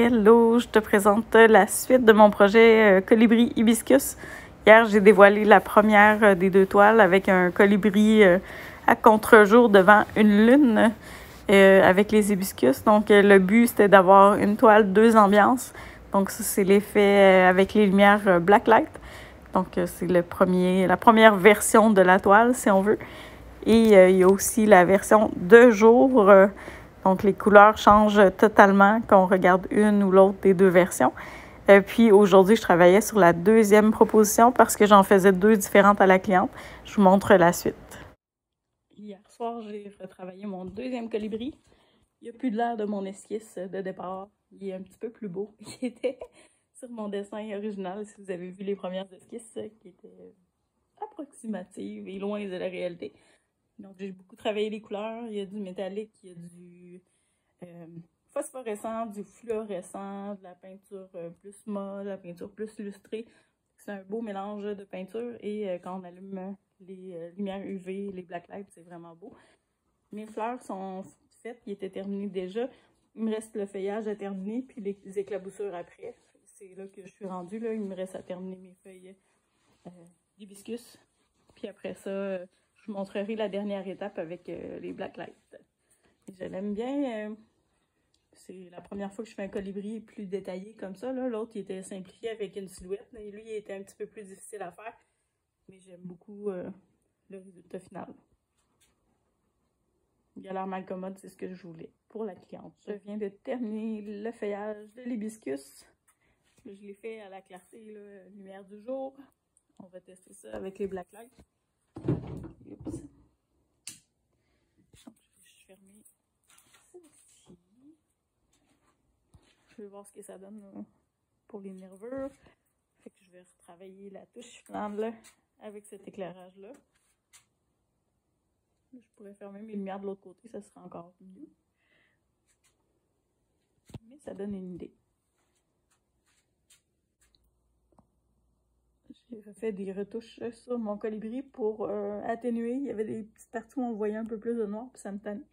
Hello, je te présente la suite de mon projet Colibri Hibiscus. Hier, j'ai dévoilé la première des 2 toiles avec un colibri à contre-jour devant une lune avec les hibiscus. Donc, le but, c'était d'avoir une toile, 2 ambiances. Donc, ça, c'est l'effet avec les lumières black light. Donc, c'est la première version de la toile, si on veut. Et il y a aussi la version de jour. Donc, les couleurs changent totalement quand on regarde une ou l'autre des 2 versions. Puis aujourd'hui, je travaillais sur la 2e proposition parce que j'en faisais 2 différentes à la cliente. Je vous montre la suite. Hier soir, j'ai retravaillé mon 2e colibri. Il n'y a plus de l'air de mon esquisse de départ. Il est un petit peu plus beau. Il était sur mon dessin original, si vous avez vu les premières esquisses, qui étaient approximatives et loin de la réalité. Donc, j'ai beaucoup travaillé les couleurs. Il y a du métallique, il y a du phosphorescent, du fluorescent, de la peinture plus molle, de la peinture plus lustrée. C'est un beau mélange de peinture et quand on allume les lumières UV, les black lights, c'est vraiment beau. Mes fleurs sont faites, ils étaient terminés déjà. Il me reste le feuillage à terminer puis les éclaboussures après. C'est là que je suis rendue. Là. Il me reste à terminer mes feuilles d'hibiscus. Puis après ça, je vous montrerai la dernière étape avec les black lights. Je l'aime bien. C'est la première fois que je fais un colibri plus détaillé comme ça. L'autre, il était simplifié avec une silhouette. Et lui, il était un petit peu plus difficile à faire. Mais j'aime beaucoup le résultat final. Il a l'air mal commode, c'est ce que je voulais pour la cliente. Je viens de terminer le feuillage de l'hibiscus. Je l'ai fait à la clarté, là, lumière du jour. On va tester ça avec les black lights. Oups. Donc, je vais fermer ceci. Je vais voir ce que ça donne pour les nervures. Fait que je vais retravailler la touche finale avec cet éclairage-là. Je pourrais fermer mes lumières de l'autre côté, ça serait encore mieux. Mais ça donne une idée. J'ai refait des retouches sur mon colibri pour atténuer. Il y avait des petites parties où on voyait un peu plus de noir, puis ça me tannait.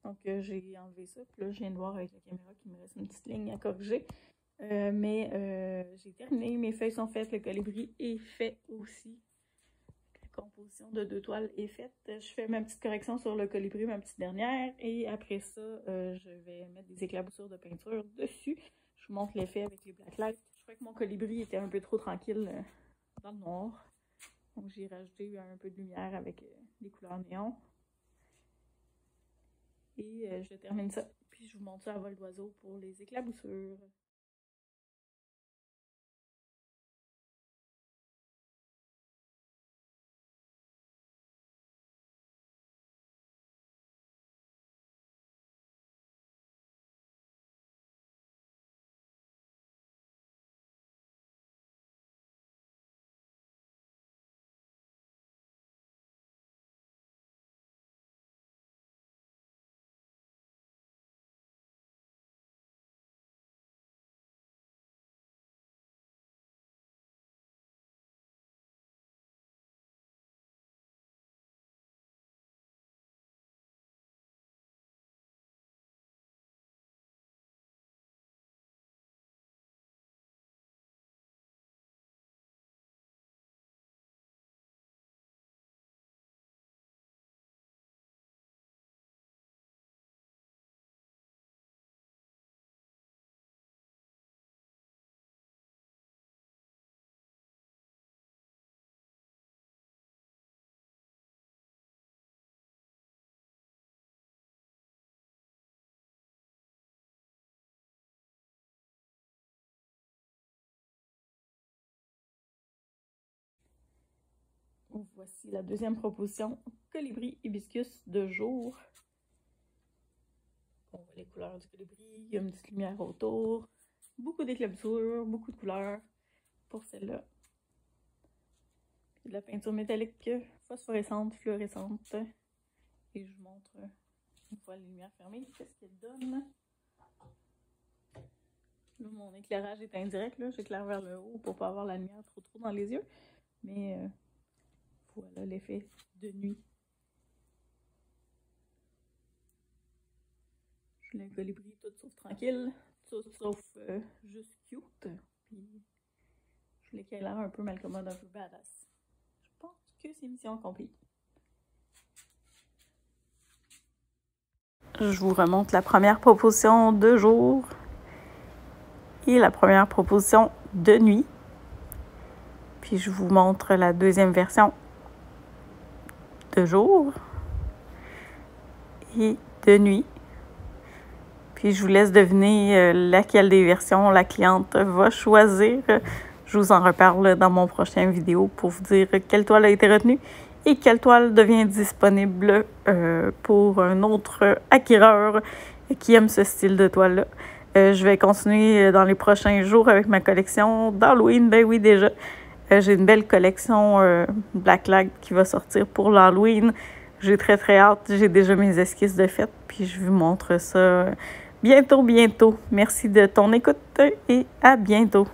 Donc j'ai enlevé ça, puis là je viens de voir avec la caméra qu'il me reste une petite ligne à corriger. J'ai terminé, mes feuilles sont faites, le colibri est fait aussi. La composition de 2 toiles est faite. Je fais ma petite correction sur le colibri, ma petite dernière, et après ça, je vais mettre des éclaboussures de peinture dessus. Je vous montre l'effet avec les black lights. Je crois que mon colibri était un peu trop tranquille dans le noir. Donc j'ai rajouté un peu de lumière avec des couleurs néon. Et je termine ça. Puis je vous montre ça à vol d'oiseau pour les éclaboussures. Voici la 2e proposition, colibri hibiscus de jour. On voit les couleurs du colibri, il y a une petite lumière autour, beaucoup d'éclaboussures, beaucoup de couleurs pour celle-là. De la peinture métallique phosphorescente, fluorescente. Et je vous montre une fois les lumières fermées, qu'est-ce qu'elle donne. Là, mon éclairage est indirect, j'éclaire vers le haut pour pas avoir la lumière trop dans les yeux. Mais voilà l'effet de nuit. Je l'ai un colibri tout sauf tranquille. sauf juste cute. Puis je voulais qu'elle ait l'air un peu malcommode, un peu badass. Je pense que c'est mission accomplie. Je vous remonte la première proposition de jour et la première proposition de nuit. Puis je vous montre la deuxième version de jour et de nuit. Puis je vous laisse deviner laquelle des versions la cliente va choisir. Je vous en reparle dans mon prochain vidéo pour vous dire quelle toile a été retenue et quelle toile devient disponible pour un autre acquéreur qui aime ce style de toile-là. Je vais continuer dans les prochains jours avec ma collection d'Halloween. Ben oui, déjà. J'ai une belle collection Blacklag qui va sortir pour l'Halloween. J'ai très hâte. J'ai déjà mes esquisses de fête. Puis je vous montre ça bientôt. Merci de ton écoute et à bientôt.